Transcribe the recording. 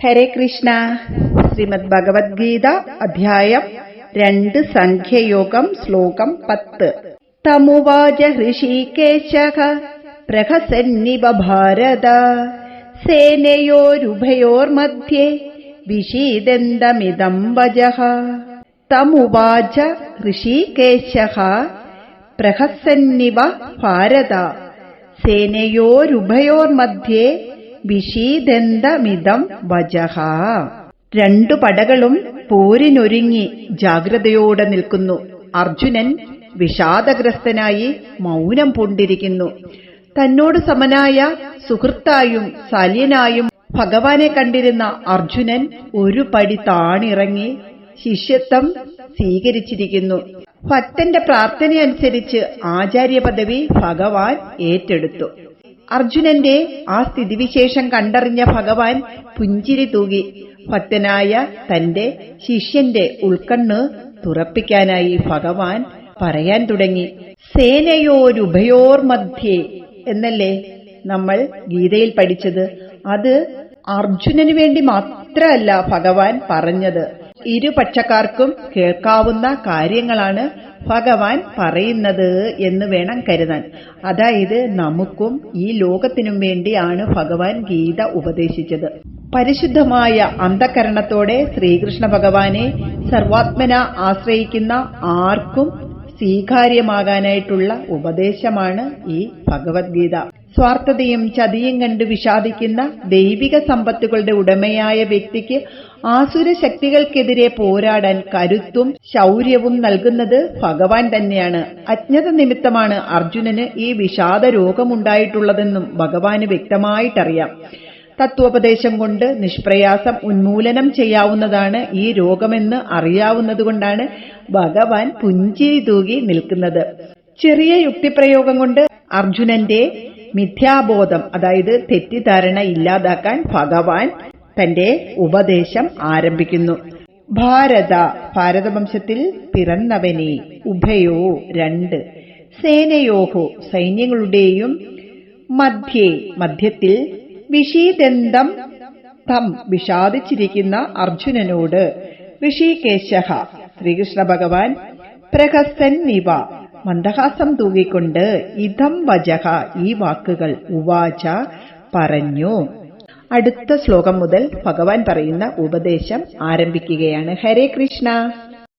ഹരേ കൃഷ്ണ. ശ്രീമദ് ഭഗവത്ഗീത അധ്യായം 2 സംഖ്യയോഗം ശ്ലോകം 10. തമുവാച ഹൃഷീകേശഃ പ്രഹസന്നിവ ഭാരത സേനയോരുഭയോർമധ്യേ വിഷീദന്തമിദം വചഃ. തമുവാച ഹൃഷീകേശഃ പ്രഹസന്നിവ ഭാരത സേനയോരുഭയോർമധ്യേ വിഷീദന്തമിദം വചഃ. രണ്ടു പടകളും പോരിനൊരുങ്ങി ജാഗ്രതയോടെ നിൽക്കുന്നു. അർജുനൻ വിഷാദഗ്രസ്തനായി മൗനം പൂണ്ടിരിക്കുന്നു. തന്നോട് സമനായ സുഹൃത്തായും ശല്യനായും ഭഗവാനെ കണ്ടിരുന്ന അർജുനൻ ഒരു പടി താണിറങ്ങി ശിഷ്യത്വം സ്വീകരിച്ചിരിക്കുന്നു. ഭക്തന്റെ പ്രാർത്ഥനയനുസരിച്ച് ആചാര്യ പദവി ഭഗവാൻ ഏറ്റെടുത്തു. അർജുനന്റെ ആ സ്ഥിതിവിശേഷം കണ്ടറിഞ്ഞ ഭഗവാൻ പുഞ്ചിരി തൂകി. ഭക്തനായ തന്റെ ശിഷ്യന്റെ ഉൾക്കണ്ണ് തുറപ്പിക്കാനായി ഭഗവാൻ പറയാൻ തുടങ്ങി. സേനയോരുഭയോർമധ്യേ എന്നല്ലേ നമ്മൾ ഗീതയിൽ പഠിച്ചത്? അത് അർജുനന് വേണ്ടി മാത്രമല്ല ഭഗവാൻ പറഞ്ഞത്. ഇരുപക്ഷക്കാർക്കും കേൾക്കാവുന്ന കാര്യങ്ങളാണ് ഭഗവാൻ പറയുന്നത് എന്ന് വേണം കരുതാൻ. അതായത് നമുക്കും ഈ ലോകത്തിനും വേണ്ടിയാണ് ഭഗവാൻ ഗീത ഉപദേശിച്ചത്. പരിശുദ്ധമായ അന്ധകരണത്തോടെ ശ്രീകൃഷ്ണ ഭഗവാനെ സർവാത്മന ആശ്രയിക്കുന്ന ആർക്കും സ്വീകാര്യമാകാനായിട്ടുള്ള ഉപദേശമാണ് ഈ ഭഗവത്ഗീത. സ്വാർത്ഥതയും ചതിയും കണ്ട് വിഷാദിക്കുന്ന ദൈവിക സമ്പത്തുകളുടെ ഉടമയായ വ്യക്തിക്ക് ആസുര ശക്തികൾക്കെതിരെ പോരാടാൻ കരുത്തും ശൗര്യവും നൽകുന്നത് ഭഗവാൻ തന്നെയാണ്. അജ്ഞത നിമിത്തമാണ് അർജുനന് ഈ വിഷാദ രോഗമുണ്ടായിട്ടുള്ളതെന്നും ഭഗവാന് വ്യക്തമായിട്ടറിയാം. തത്വോപദേശം കൊണ്ട് നിഷ്പ്രയാസം ഉന്മൂലനം ചെയ്യാവുന്നതാണ് ഈ രോഗമെന്ന് അറിയാവുന്നതുകൊണ്ടാണ് ഭഗവാൻ പുഞ്ചിരി തൂകി നിൽക്കുന്നത്. ചെറിയ യുക്തിപ്രയോഗം കൊണ്ട് അർജുനന്റെ മിഥ്യാബോധം, അതായത് തെറ്റിദ്ധാരണ ഇല്ലാതാക്കാൻ ഭഗവാൻ തന്റെ ഉപദേശം ആരംഭിക്കുന്നു. ഭാരതവംശത്തിൽ പിറന്നവനെ, ഉഭയോ രണ്ട്, സേനയോഹോ സൈന്യങ്ങളുടെയും, മധ്യത്തിൽ, വിഷീദന്തം തം വിഷാദിച്ചിരിക്കുന്ന അർജുനനോട്, ഋഷികേശഃ ശ്രീകൃഷ്ണ ഭഗവാൻ, പ്രഹസന്നിവ മന്ദഹാസം തൂകിക്കൊണ്ട്, ഇദം വചഃ ഈ വാക്കുകൾ, ഉവാച പറഞ്ഞു. അടുത്ത ശ്ലോകം മുതൽ ഭഗവാൻ പറയുന്ന ഉപദേശം ആരംഭിക്കുകയാണ്. ഹരേ കൃഷ്ണ.